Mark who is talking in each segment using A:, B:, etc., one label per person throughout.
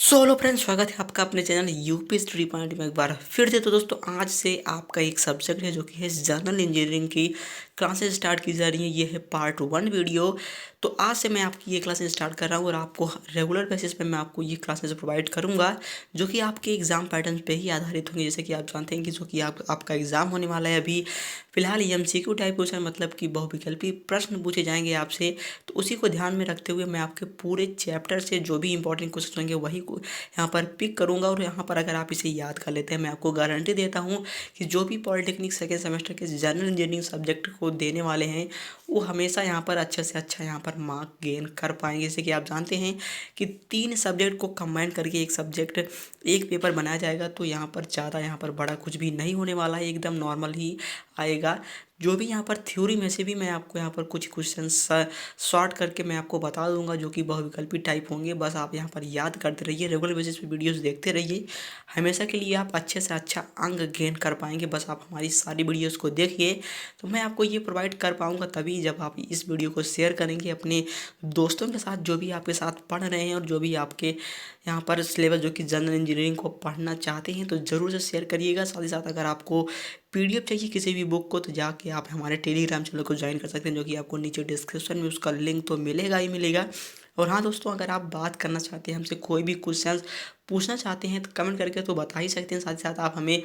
A: Hello friends, स्वागत है आपका अपने चैनल यूपी स्टडी पॉइंट में एक बार फिर से। तो दोस्तों, आज से आपका एक सब्जेक्ट है जो कि है जनरल इंजीनियरिंग की क्लासेस स्टार्ट की जा रही है। ये है पार्ट 1 वीडियो। तो आज से मैं आपकी ये क्लासेस स्टार्ट कर रहा हूँ और आपको रेगुलर बेसिस पे मैं आपको ये क्लासेस प्रोवाइड करूँगा जो कि आपके एग्ज़ाम पैटर्न पे ही आधारित होंगे। जैसे कि आप जानते हैं कि जो कि आपका एग्ज़ाम होने वाला है अभी फिलहाल एमसीक्यू टाइप क्वेश्चन, मतलब कि बहुविकल्पी प्रश्न पूछे जाएंगे आपसे। तो उसी को ध्यान में रखते हुए मैं आपके पूरे चैप्टर से जो भी इंपॉर्टेंट क्वेश्चन होंगे वही यहाँ पर पिक करूँगा। और यहाँ पर अगर आप इसे याद कर लेते हैं, मैं आपको गारंटी देता हूँ कि जो भी पॉलिटेक्निक सेकेंड सेमेस्टर के जनरल इंजीनियरिंग सब्जेक्ट को देने वाले हैं वो हमेशा यहाँ पर अच्छे से अच्छा यहाँ पर मार्क गेन कर पाएंगे। जैसे कि आप जानते हैं कि 3 सब्जेक्ट को कंबाइन करके एक सब्जेक्ट एक पेपर बनाया जाएगा। तो यहाँ पर ज़्यादा यहाँ पर बड़ा कुछ भी नहीं होने वाला है, एकदम नॉर्मल ही आएगा। जो भी यहाँ पर थ्योरी में से भी मैं आपको यहाँ पर कुछ क्वेश्चन शॉर्ट करके मैं आपको बता दूंगा जो कि बहुविकल्पी टाइप होंगे। बस आप यहाँ पर याद करते रहिए, रेगुलर बेसिस पे वीडियोस देखते रहिए। हमेशा के लिए आप अच्छे से अच्छा अंक गेन कर पाएंगे। बस आप हमारी सारी वीडियोस को देखिए तो मैं आपको ये प्रोवाइड कर पाऊँगा तभी जब आप इस वीडियो को शेयर करेंगे अपने दोस्तों के साथ जो भी आपके साथ पढ़ रहे हैं और जो भी आपके यहाँ पर सिलेबस जो कि जनरल इंजीनियरिंग को पढ़ना चाहते हैं तो ज़रूर से शेयर करिएगा। साथ ही साथ अगर आपको पीडीएफ चाहिए किसी भी बुक को तो जाके आप हमारे टेलीग्राम चैनल को ज्वाइन कर सकते हैं, जो कि आपको नीचे डिस्क्रिप्शन में उसका लिंक तो मिलेगा ही मिलेगा। और हाँ दोस्तों, अगर आप बात करना चाहते हैं हमसे, कोई भी क्वेश्चन पूछना चाहते हैं तो कमेंट करके तो बता ही सकते हैं। साथ ही साथ आप हमें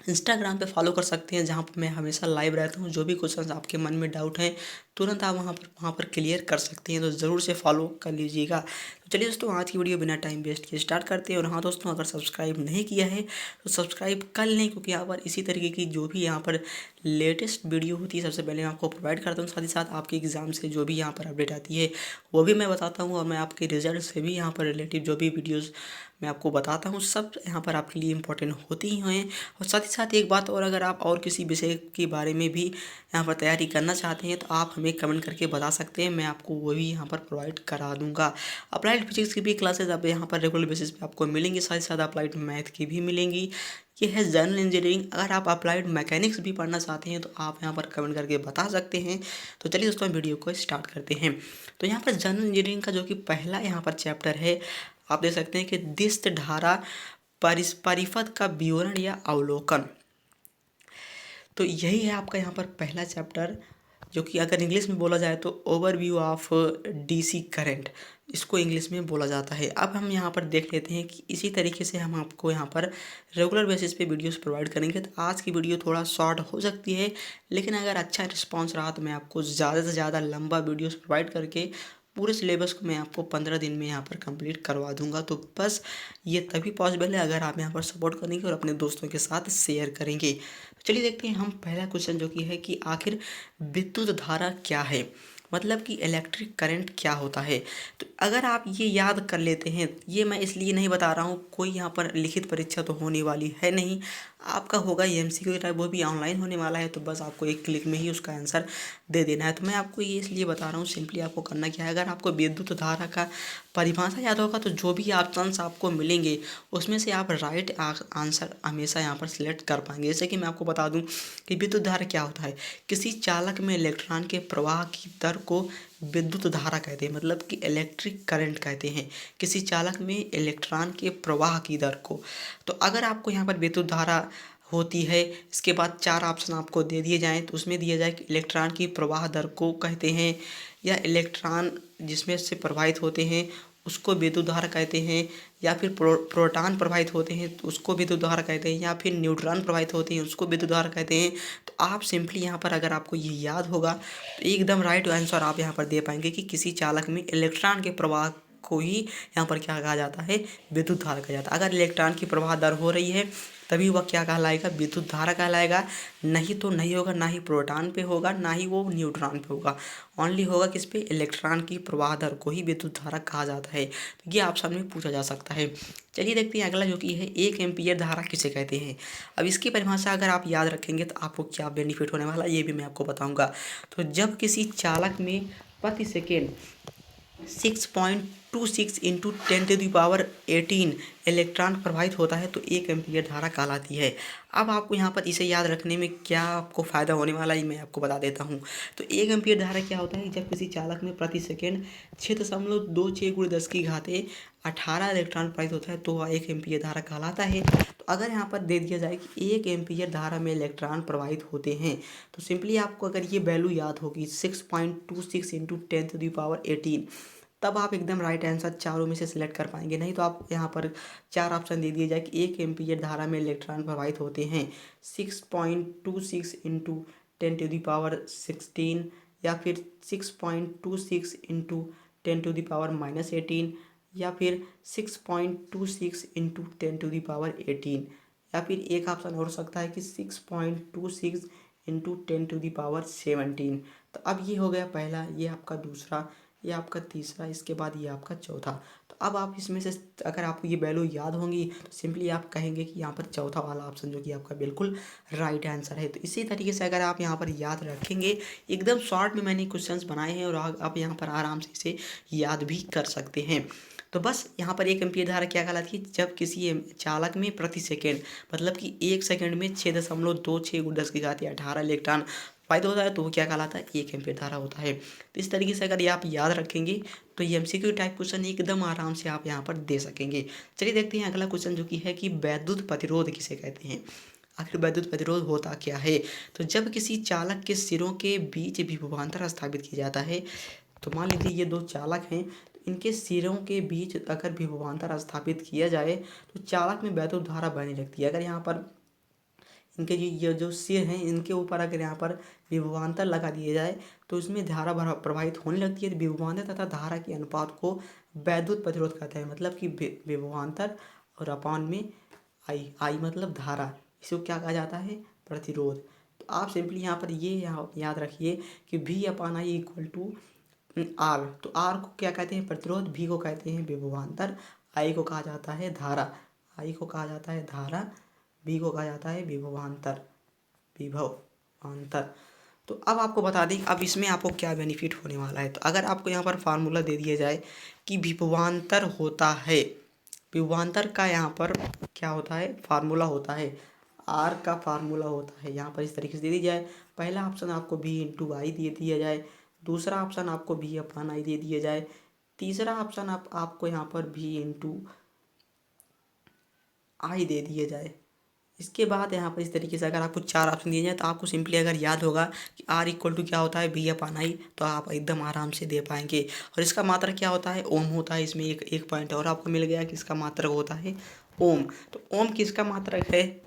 A: इंस्टाग्राम पे फॉलो कर सकते हैं जहाँ पर मैं हमेशा लाइव रहता हूँ। जो भी क्वेश्चंस आपके मन में डाउट हैं तुरंत आप वहाँ पर क्लियर कर सकते हैं, तो ज़रूर से फॉलो कर लीजिएगा। तो चलिए दोस्तों, आज की वीडियो बिना टाइम वेस्ट किए स्टार्ट करते हैं। और हाँ दोस्तों, अगर सब्सक्राइब नहीं किया है तो सब्सक्राइब कर लें, क्योंकि यहाँ पर इसी तरीके की जो भी यहाँ पर लेटेस्ट वीडियो होती है सबसे पहले मैं आपको प्रोवाइड करता हूँ। साथ ही साथ आपके एग्ज़ाम से जो भी यहाँ पर अपडेट आती है वो भी मैं बताता हूँ, और मैं आपके रिजल्ट से भी यहाँ पर रिलेटिव जो भी वीडियोज़ मैं आपको बताता हूँ सब यहाँ पर आपके लिए इंपॉर्टेंट होती ही हैं। और साथ ही साथ एक बात और, अगर आप और किसी विषय के बारे में भी यहाँ पर तैयारी करना चाहते हैं तो आप हमें कमेंट करके बता सकते हैं, मैं आपको वो भी यहाँ पर प्रोवाइड करा दूंगा। अप्लाइड फिजिक्स की भी क्लासेस अब यहाँ पर रेगुलर बेसिस पे आपको मिलेंगी, साथ ही साथ अप्लाइड मैथ की भी मिलेंगी। ये है जनरल इंजीनियरिंग। अगर आप अप्लाइड मैकेनिक्स भी पढ़ना चाहते हैं तो आप यहाँ पर कमेंट करके बता सकते हैं। तो चलिए दोस्तों, वीडियो को स्टार्ट करते हैं। तो यहाँ पर जनरल इंजीनियरिंग का जो कि पहला यहाँ पर चैप्टर है, आप देख सकते हैं कि दिस्त धारा परिपथ का विवरण या अवलोकन। तो यही है आपका यहाँ पर पहला चैप्टर, जो कि अगर इंग्लिश में बोला जाए तो ओवरव्यू ऑफ डीसी करंट, इसको इंग्लिश में बोला जाता है। अब हम यहाँ पर देख लेते हैं कि इसी तरीके से हम आपको यहाँ पर रेगुलर बेसिस पे वीडियोस प्रोवाइड करेंगे। तो आज की वीडियो थोड़ा शॉर्ट हो सकती है, लेकिन अगर अच्छा रिस्पांस रहा तो मैं आपको ज़्यादा से ज़्यादा लंबा वीडियोस प्रोवाइड करके पूरे सिलेबस को मैं आपको 15 दिन में यहाँ पर कंप्लीट करवा दूंगा। तो बस ये तभी पॉसिबल है अगर आप यहाँ पर सपोर्ट करेंगे और अपने दोस्तों के साथ शेयर करेंगे। तो चलिए देखते हैं हम पहला क्वेश्चन जो कि है कि आखिर विद्युत धारा क्या है, मतलब कि इलेक्ट्रिक करंट क्या होता है। तो अगर आप ये याद कर लेते हैं, ये मैं इसलिए नहीं बता रहा हूँ, कोई यहाँ पर लिखित परीक्षा तो होने वाली है नहीं, आपका होगा एमसीक्यू टाइप, वो भी ऑनलाइन होने वाला है। तो बस आपको एक क्लिक में ही उसका आंसर दे देना है। तो मैं आपको ये इसलिए बता रहा हूँ, सिंपली आपको करना क्या है, अगर आपको विद्युत धारा का परिभाषा याद होगा तो जो भी ऑप्शंस आपको मिलेंगे उसमें से आप राइट आंसर हमेशा यहाँ पर सिलेक्ट कर पाएंगे। जैसे कि मैं आपको बता दूं कि विद्युत धारा क्या होता है, किसी चालक में इलेक्ट्रॉन के प्रवाह की दर को विद्युत धारा कहते हैं, मतलब कि इलेक्ट्रिक करंट कहते हैं किसी चालक में इलेक्ट्रॉन के प्रवाह की दर को। तो अगर आपको यहाँ पर विद्युत धारा होती है, इसके बाद 4 ऑप्शन आपको दे दिए जाएं तो उसमें दिया जाए कि इलेक्ट्रॉन की प्रवाह दर को कहते हैं, या इलेक्ट्रॉन जिसमें से प्रवाहित होते हैं उसको विद्युत धारा कहते हैं, या फिर प्रोटॉन प्रवाहित होते हैं तो उसको विद्युत धारा कहते हैं, या फिर न्यूट्रॉन प्रवाहित होते हैं उसको विद्युत धारा कहते हैं। तो आप सिंपली यहाँ पर अगर आपको ये याद होगा तो एकदम राइट आंसर आप यहाँ पर दे पाएंगे कि किसी चालक में इलेक्ट्रॉन के प्रवाह को ही यहाँ पर क्या कहा जाता है, विद्युत धारा कहा जाता है। अगर इलेक्ट्रॉन की प्रवाह दर हो रही है तभी वह क्या कहलाएगा, विद्युत धारा कहलाएगा। नहीं तो नहीं होगा, ना ही प्रोटॉन पे होगा ना ही वो न्यूट्रॉन पे होगा, ओनली होगा किस पे, इलेक्ट्रॉन की प्रवाह दर को ही विद्युत धारा कहा जाता है। तो ये ऑप्शन में पूछा जा सकता है। चलिए देखते हैं अगला जो कि है 1 एम्पीयर धारा किसे कहते हैं। अब इसकी परिभाषा अगर आप याद रखेंगे तो आपको क्या बेनिफिट होने वाला है ये भी मैं आपको बताऊँगा। तो जब किसी चालक में प्रति सेकेंड 6.26 इंटू 10⁻18 इलेक्ट्रॉन प्रवाहित होता है तो 1 एम्पीयर धारा कहलाती है। अब आपको यहाँ पर इसे याद रखने में क्या आपको फ़ायदा होने वाला है मैं आपको बता देता हूँ। तो 1 एम्पीयर धारा क्या होता है, जब किसी चालक में प्रति सेकेंड 6.26 × 10⁻⁸ 18 इलेक्ट्रॉन प्रवाहित होता है तो वह 1 एम्पीयर धारा कहलाता है। तो अगर यहाँ पर दे दिया जाए कि 1 एम्पीयर धारा में इलेक्ट्रॉन प्रवाहित होते हैं, तो सिंपली आपको अगर ये वैल्यू याद होगी 6.26 इंटू 10⁻18, तब आप एकदम राइट आंसर चारों में से सिलेक्ट कर पाएंगे। नहीं तो आप यहाँ पर 4 ऑप्शन दे दिए जाए कि 1 एम्पीयर धारा में इलेक्ट्रॉन प्रवाहित होते हैं 6.26 इंटू 10⁻16, या फिर 6.26 इंटू 10⁻−18, या फिर 6.26 इंटू 10⁻18, या फिर एक ऑप्शन और हो सकता है कि 6.26 इंटू 10⁻17। तो अब ये हो गया पहला, ये आपका दूसरा, ये आपका तीसरा, इसके बाद ये आपका चौथा। तो अब आप इसमें से अगर आपको ये वैल्यू याद होंगी तो सिंपली आप कहेंगे कि यहाँ पर चौथा वाला ऑप्शन जो कि आपका बिल्कुल राइट आंसर है। तो इसी तरीके से अगर आप यहाँ पर याद रखेंगे, एकदम शॉर्ट में मैंने क्वेश्चंस बनाए हैं और आप यहाँ पर आराम से इसे याद भी कर सकते हैं। तो बस यहाँ पर 1 एम्पीयर धारा क्या कहलाती है, जब किसी चालक में प्रति सेकेंड, मतलब कि 1 सेकेंड में 6.26×10⁻18 इलेक्ट्रॉन फायदा होता है, तो वो क्या कहलाता है, 1 एम्पीयर धारा होता है। तो इस तरीके से अगर ये आप याद रखेंगे तो ये एमसीक्यू टाइप क्वेश्चन एकदम आराम से आप यहाँ पर दे सकेंगे। चलिए देखते हैं अगला क्वेश्चन जो कि है कि वैद्युत प्रतिरोध किसे कहते हैं। आखिर वैद्युत प्रतिरोध होता क्या है। तो जब किसी चालक के सिरों के बीच विभवांतर स्थापित किया जाता है, तो मान लीजिए ये दो चालक हैं, तो इनके सिरों के बीच अगर विभवांतर स्थापित किया जाए तो चालक में वैद्युत धारा बहने लगती है। अगर यहाँ पर इनके ये जो सिर हैं, इनके ऊपर अगर यहाँ पर विभवांतर लगा दिया जाए तो इसमें धारा प्रवाहित होने लगती है। तो विभवांतर तथा धारा के अनुपात को वैद्युत प्रतिरोध कहते हैं। मतलब कि विभवांतर और अपान में आई मतलब धारा, इसको क्या कहा जाता है, प्रतिरोध। तो आप सिंपली यहाँ पर ये याद रखिए कि V/I इक्वल टू आर। तो आर को क्या कहते हैं, प्रतिरोध, V को कहते हैं विभवांतर, I को कहा जाता है धारा, I को कहा जाता है धारा, V को कहा जाता है विभवांतर। तो अब आपको बता दें अब इसमें आपको क्या बेनिफिट होने वाला है। तो अगर आपको यहाँ पर फार्मूला दे दिया जाए कि विभवांतर होता है, विभवांतर का यहाँ पर क्या होता है, फार्मूला होता है, आर का फार्मूला होता है, यहाँ पर इस तरीके से दे दी जाए। पहला ऑप्शन आपको V/I दे दिया जाए, दूसरा ऑप्शन आपको V/I दे दिया जाए, तीसरा ऑप्शन आपको यहाँ पर V/I दे दिया जाए। इसके बाद यहाँ पर इस तरीके से अगर आपको 4 ऑप्शन दिए जाए तो आपको सिंपली अगर याद होगा कि R इक्वल टू क्या होता है, V/I, तो आप एकदम आराम से दे पाएंगे। और इसका मात्रक क्या होता है, ओम होता है। इसमें एक पॉइंट और आपको मिल गया कि इसका मात्रक होता है ओम। तो ओम किसका मात्रक है,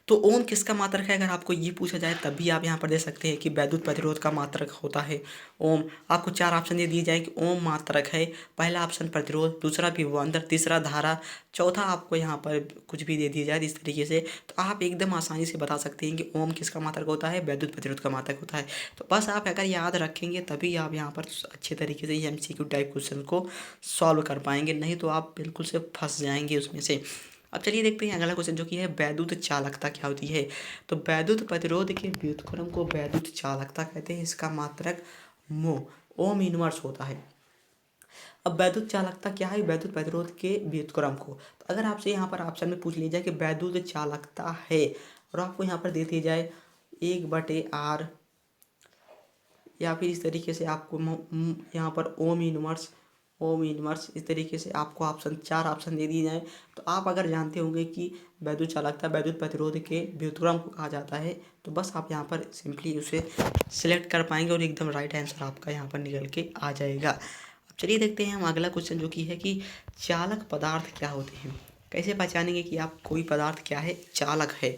A: तो ओम किसका मात्रक है, अगर आपको ये पूछा जाए तब भी आप यहाँ पर दे सकते हैं कि वैद्युत प्रतिरोध का मात्रक होता है ओम। आपको 4 ऑप्शन दे दिए जाए कि ओम मात्रक है, पहला ऑप्शन प्रतिरोध, दूसरा विभवांतर, तीसरा धारा, चौथा आपको यहाँ पर कुछ भी दे दिया जाए इस तरीके से, तो आप एकदम आसानी से बता सकते हैं कि ओम किसका मात्रक होता है, वैद्युत प्रतिरोध का मात्रक होता है। तो बस आप अगर याद रखेंगे तभी आप यहाँ पर अच्छे तरीके से एमसीक्यू टाइप क्वेश्चन को सॉल्व कर पाएंगे, नहीं तो आप बिल्कुल से फंस जाएंगे उसमें से। अब चलिए देखते हैं अगला क्वेश्चन जो कि है वैद्युत चालकता क्या होती है। तो वैद्युत प्रतिरोध के व्युत्क्रम को वैद्युत चालकता कहते हैं। इसका मात्रक ओम इनवर्स होता है। अब वैद्युत चालकता क्या है, वैद्युत प्रतिरोध के व्युत्क्रम को। तो अगर आपसे यहाँ पर ऑप्शन में पूछ लिया जाए कि वैद्युत चालकता है और आपको यहाँ पर दे दिया जाए 1/R, या फिर इस तरीके से आपको यहाँ पर ओम इनवर्स इस तरीके से आपको 4 ऑप्शन दे दिए जाए, तो आप अगर जानते होंगे कि वैद्युत चालकता वैद्युत प्रतिरोध के व्युत्क्रम को कहा जाता है, तो बस आप यहाँ पर सिंपली उसे सिलेक्ट कर पाएंगे और एकदम राइट आंसर आपका यहाँ पर निकल के आ जाएगा। अब चलिए देखते हैं हम अगला क्वेश्चन जो कि है कि चालक पदार्थ क्या होते हैं। कैसे पहचानेंगे कि आप कोई पदार्थ क्या है, चालक है।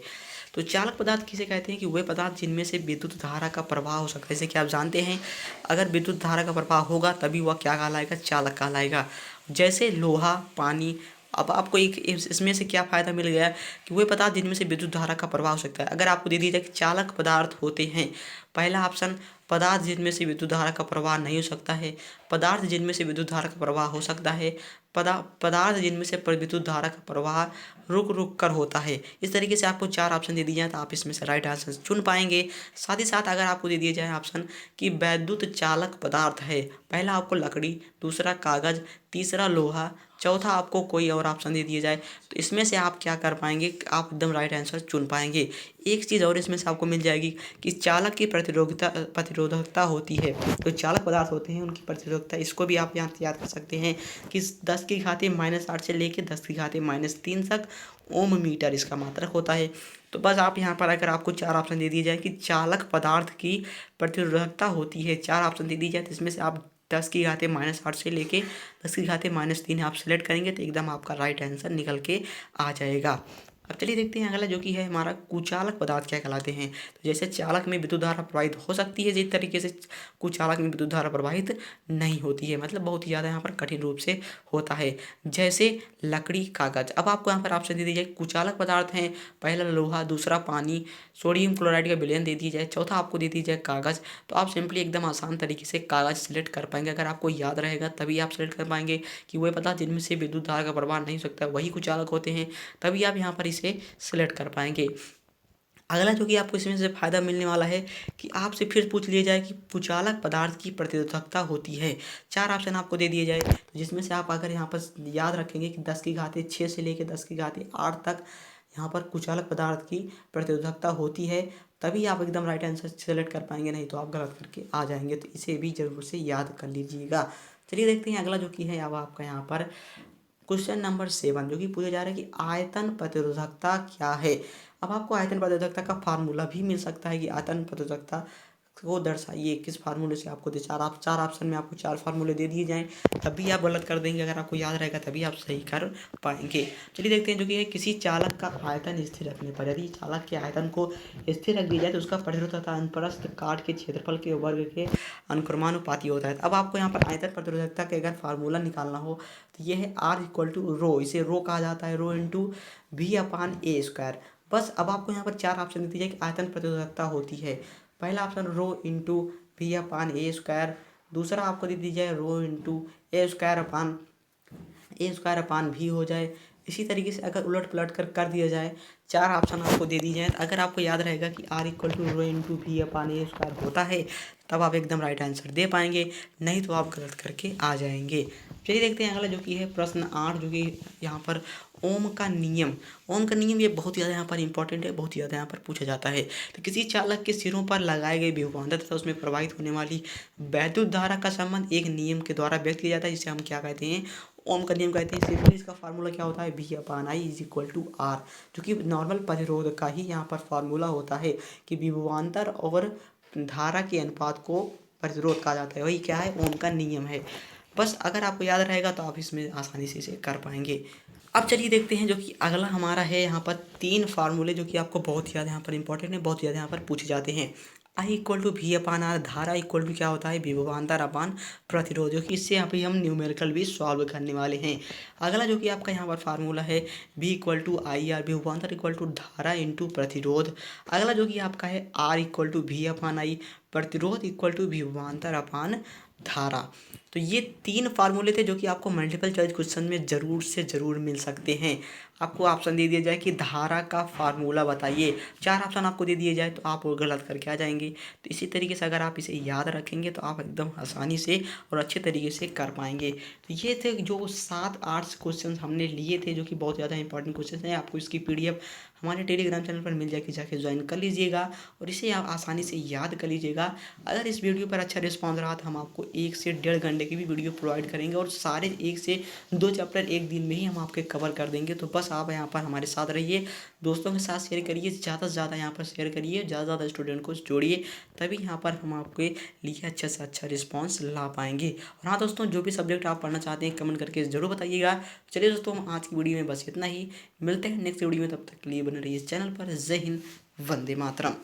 A: तो चालक पदार्थ किसे कहते हैं कि वे पदार्थ जिनमें से विद्युत धारा का प्रवाह हो सकता है। जैसे कि आप जानते हैं अगर विद्युत धारा का प्रवाह होगा तभी वह क्या कहलाएगा, चालक कहलाएगा। जैसे लोहा, पानी। अब आपको एक इसमें से क्या फ़ायदा मिल गया कि वे पदार्थ जिनमें से विद्युत धारा का प्रवाह हो सकता है। अगर आपको दे दिया जाए कि चालक पदार्थ होते हैं, पहला ऑप्शन पदार्थ जिनमें से विद्युत धारा का प्रवाह नहीं हो सकता है, पदार्थ जिनमें से विद्युत धारा का प्रवाह हो सकता है, पदार्थ जिनमें से विद्युत धारा का प्रवाह रुक रुक कर होता है। इस तरीके से आपको 4 ऑप्शन दे दिए जाए तो आप इसमें से राइट आंसर चुन पाएंगे। साथ ही साथ अगर आपको दे दिया जाए ऑप्शन कि वैद्युत चालक पदार्थ है, पहला आपको लकड़ी, दूसरा कागज, तीसरा लोहा, चौथा आपको कोई और ऑप्शन दे दिया जाए तो इसमें से आप क्या कर पाएंगे, आप एकदम राइट आंसर चुन पाएंगे। एक चीज़ और इसमें से आपको मिल जाएगी कि चालक की प्रतिरोधकता होती है। तो चालक पदार्थ होते हैं उनकी प्रतिरोधकता, इसको भी आप यहाँ से याद कर सकते हैं कि 10⁻⁻8 से लेके 10⁻³ तक ओम मीटर इसका मात्रक होता है। तो बस आप यहाँ पर अगर आपको 4 ऑप्शन दे दिए जाए कि चालक पदार्थ की प्रतिरोधकता होती है, 4 ऑप्शन दे दी जाए तो इसमें से आप 10⁻⁻8 से लेके 10⁻³ आप सेलेक्ट करेंगे तो एकदम आपका राइट आंसर निकल के आ जाएगा। अब चलिए देखते हैं अगला जो कि है हमारा कुचालक पदार्थ क्या कहलाते हैं। तो जैसे चालक में विद्युत धारा प्रवाहित हो सकती है, जिस तरीके से कुचालक में विद्युत धारा प्रवाहित नहीं होती है, मतलब बहुत ही ज़्यादा यहाँ पर कठिन रूप से होता है, जैसे लकड़ी, कागज। अब आपको यहाँ पर ऑप्शन दे दी जाए कुचालक पदार्थ हैं, पहला लोहा, दूसरा पानी, सोडियम क्लोराइड का विलयन दे दी जाए, चौथा आपको दे दी जाए कागज़। तो आप सिंपली एकदम आसान तरीके से कागज़ सेलेक्ट कर पाएंगे। अगर आपको याद रहेगा तभी आप सेलेक्ट कर पाएंगे कि वह पदार्थ जिनमें से विद्युत धारा का प्रवाह नहीं हो सकता वही कुचालक होते हैं, तभी आप यहाँ पर इसे सेलेक्ट कर पाएंगे। अगला जो कि आपको इसमें से फ़ायदा मिलने वाला है कि आपसे फिर पूछ लिया जाए कि कुचालक पदार्थ की प्रतिरोधकता होती है। 4 ऑप्शन आपको दे दिए जाए तो जिसमें से आप अगर यहाँ पर याद रखेंगे कि 10⁻6 से लेकर 10⁻8 तक यहाँ पर कुचालक पदार्थ की प्रतिरोधकता होती है, तभी आप एकदम राइट आंसर सेलेक्ट कर पाएंगे, नहीं तो आप गलत करके आ जाएंगे। तो इसे भी जरूर से याद कर लीजिएगा। चलिए देखते हैं अगला जो कि है अब आपका यहाँ पर क्वेश्चन नंबर 7 जो कि पूछा जा रहा है कि आयतन प्रतिरोधकता क्या है। अब आपको आयतन प्रतिरोधकता का फार्मूला भी मिल सकता है कि आयतन प्रतिरोधकता को दर्शाइए किस फार्मूले से। आपको दे चार ऑप्शन में आपको 4 फार्मूले दे दिए जाएं, तभी आप गलत कर देंगे। अगर आपको याद रहेगा तभी आप सही कर पाएंगे। चलिए देखते हैं जो कि है किसी चालक का आयतन स्थिर रखने पर, यदि चालक के आयतन को स्थिर रख दिया जाए तो उसका प्रतिरोध तथा अनुप्रस्थ काट के क्षेत्रफल के वर्ग के अनुक्रमानुपाती होता है। अब आपको यहाँ पर आयतन प्रतिरोधकता के अगर फार्मूला निकालना हो तो ये है R=ρ, इसे रो कहा जाता है, ρ/V/A²। बस अब आपको यहाँ पर 4 ऑप्शन दे दिए कि आयतन प्रतिरोधकता होती है। पहला ऑप्शन ρ/V/A², दूसरा आपको दे दी जाए ρ/A²/V हो जाए। इसी तरीके से अगर उलट पलट कर दिया जाए, 4 ऑप्शन आपको दे दी जाए, अगर आपको याद रहेगा कि R=ρ/V/A² होता है तब आप एकदम राइट आंसर दे पाएंगे, नहीं तो आप गलत करके आ जाएंगे। चलिए देखते हैं अगला जो कि है प्रश्न 8 जो कि यहाँ पर ओम का नियम। ओम का नियम ये बहुत ज़्यादा यहाँ पर इंपॉर्टेंट है, बहुत ज़्यादा यहाँ पर पूछा जाता है। तो किसी चालक के सिरों पर लगाए गए विभवांतर तथा उसमें प्रवाहित होने वाली वैद्युत धारा का संबंध एक नियम के द्वारा व्यक्त किया जाता है, जिसे हम क्या कहते हैं, ओम का नियम कहते हैं। सिंपली इसका फार्मूला क्या होता है, V/I=R, जो कि नॉर्मल प्रतिरोध का ही यहाँ पर फार्मूला होता है कि विभवांतर और धारा के अनुपात को प्रतिरोध कहा जाता है, वही क्या है, ओम का नियम है। बस अगर आपको याद रहेगा तो आप इसमें आसानी से इसे कर पाएंगे। अब चलिए देखते हैं जो कि अगला हमारा है यहाँ पर 3 फार्मूले जो कि आपको बहुत ज़्यादा यहाँ पर इंपॉर्टेंट है, बहुत ज़्यादा यहाँ पर पूछे जाते हैं। I=V/R, धारा इक्वल टू क्या होता है, विभवांतर अपान प्रतिरोध, जो कि इससे अभी हम न्यूमेरिकल भी सॉल्व करने वाले हैं। अगला जो कि आपका यहाँ पर फार्मूला है V=IR, विभवांतर इक्वल टू धारा इंटू प्रतिरोध। अगला जो कि आपका है R=V/I, प्रतिरोध इक्वल टू विभवांतर अपान धारा। तो ये 3 फार्मूले थे जो कि आपको मल्टीपल चॉइस क्वेश्चन में ज़रूर से ज़रूर मिल सकते हैं। आपको ऑप्शन दे दिया जाए कि धारा का फार्मूला बताइए, 4 ऑप्शन आपको दे दिए जाए तो आप वो गलत करके आ जाएंगे। तो इसी तरीके से अगर आप इसे याद रखेंगे तो आप एकदम आसानी से और अच्छे तरीके से कर पाएंगे। तो ये थे जो 7-8 क्वेश्चन हमने लिए थे जो कि बहुत ज़्यादा इंपॉर्टेंट क्वेश्चन हैं। आपको इसकी PDF हमारे टेलीग्राम चैनल पर मिल जाएगी, जाके ज्वाइन कर लीजिएगा और इसे आप आसानी से याद कर लीजिएगा। अगर इस वीडियो पर अच्छा रिस्पॉन्स रहा तो हम आपको 1 से 1.5 घंटे की भी वीडियो प्रोवाइड करेंगे और सारे 1 से 2 चैप्टर एक दिन में ही हम आपके कवर कर देंगे। तो बस आप यहाँ पर हमारे साथ रहिए, दोस्तों के साथ शेयर करिए, ज़्यादा से ज़्यादा यहाँ पर शेयर करिए, ज़्यादा से ज़्यादा स्टूडेंट को जोड़िए, तभी यहाँ पर हम आपके लिए अच्छा से अच्छा रिस्पॉन्स ला पाएंगे। और हाँ दोस्तों, जो भी सब्जेक्ट आप पढ़ना चाहते हैं कमेंट करके ज़रूर बताइएगा। चलिए दोस्तों, हम आज की वीडियो में बस इतना ही, मिलते हैं नेक्स्ट वीडियो में, तब तक के लिए बने रहिए इस चैनल पर। जय हिंद, वंदे मातरम।